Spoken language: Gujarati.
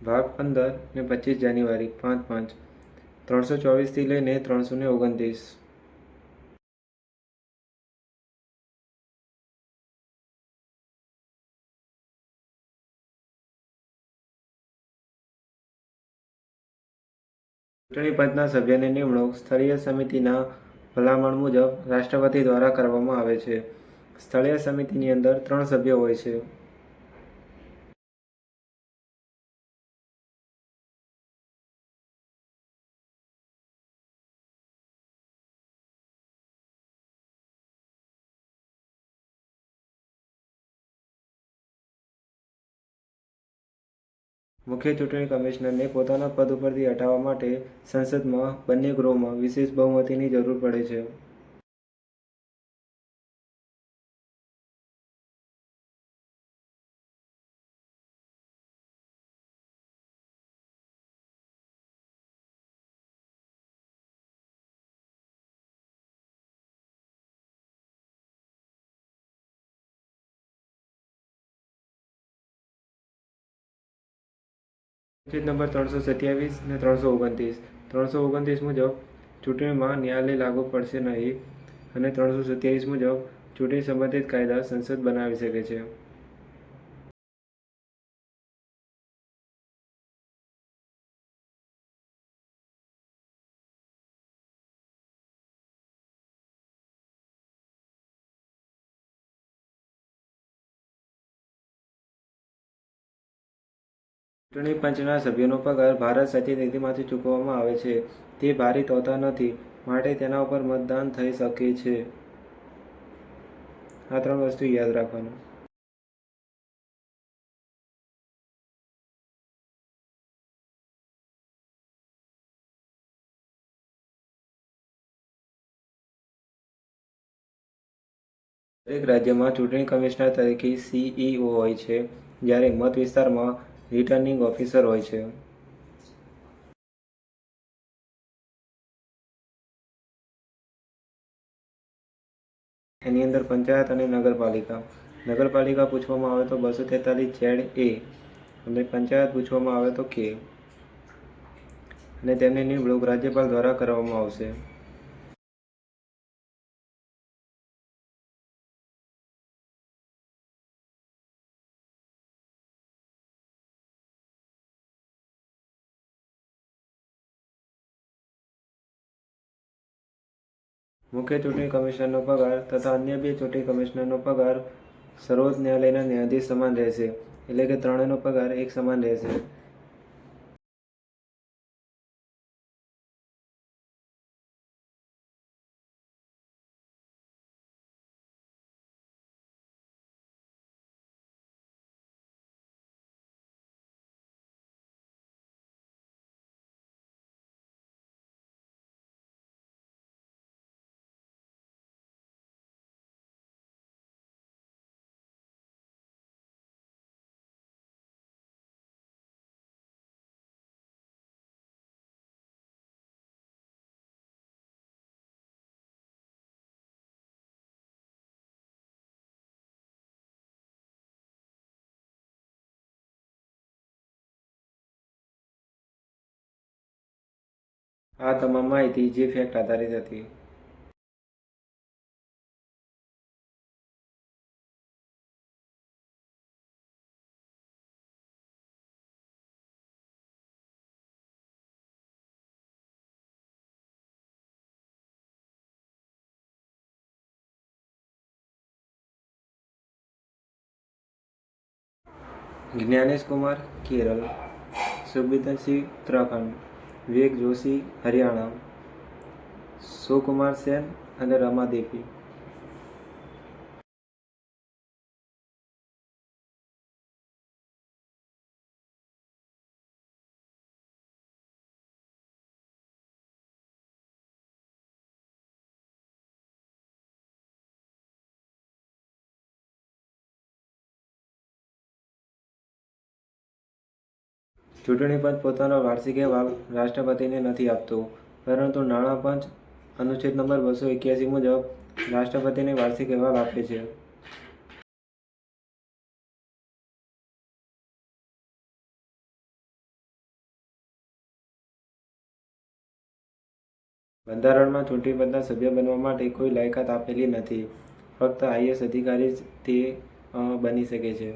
ભાગ 15 ને 25 જાન્યુઆરી 5-5 324થી લઈને 329. ચૂંટણી પંચના સભ્યની નિમણૂક સ્થળીય સમિતિના ભલામણ મુજબ રાષ્ટ્રપતિ દ્વારા કરવામાં આવે છે. સ્થળીય સમિતિની અંદર 3 સભ્યો હોય છે. મુખ્ય ચૂંટણી કમિશનરને પોતાના પદ ઉપરથી હટાવવા માટે સંસદમાં બંને ગૃહોમાં વિશેષ બહુમતીની જરૂર પડે છે. અનુચ્છેદ નંબર 327 ને 329. 329 મુજબ ચૂંટણીમાં ન્યાયાલય લાગુ પડશે નહીં અને 327 મુજબ ચૂંટણી સંબંધિત કાયદા સંસદ બનાવી શકે છે. ચૂંટણી પંચના સભ્યોનો પગાર ભારત સરકારની નીતિમાંથી ચૂકવવામાં આવે છે. તે ભારિત હોતા નથી, માટે તેના ઉપર મતદાન થઈ શકે છે. આ 3 વસ્તુ યાદ રાખવાનું. દરેક રાજ્યમાં ચૂંટણી કમિશનર તરીકે CEO હોય છે, જ્યારે મત વિસ્તારમાં રિટર્નિંગ ઓફિસર હોય છે. એની અંદર પંચાયત અને નગરપાલિકા. નગરપાલિકા પૂછવામાં આવે તો 243 ZA અને પંચાયત પૂછવામાં આવે તો K. અને તેમની નિમણૂક રાજ્યપાલ દ્વારા કરવામાં આવશે. મુખ્ય ચૂંટણી કમિશનરનો પગાર તથા અન્ય 2 ચૂંટણી કમિશનરનો પગાર સર્વોચ્ચ ન્યાયાલયના ન્યાયાધીશ સમાન રહેશે, એટલે કે ત્રણેયનો પગાર એક સમાન રહેશે. આ તમામ માહિતી જે ફેક્ટ આધારિત હતી. જ્ઞાનેશ કુમાર કેરળ, સુખબિંદર સિંહ ઉત્તરાખંડ, વિવેક જોશી હરિયાણા, સુકુમાર સેન અને રમા દેવી. ચૂંટણી પંચ પોતાનો વાર્ષિક અહેવાલ રાષ્ટ્રપતિને નથી આપતો, પરંતુ નાણાં પંચ અનુચ્છેદ નંબર 281 મુજબ રાષ્ટ્રપતિને વાર્ષિક અહેવાલ આપે છે. બંધારણમાં ચૂંટણી પંચના સભ્ય બનવા માટે કોઈ લાયકાત આપેલી નથી. ફક્ત IAS અધિકારી જ તે બની શકે છે.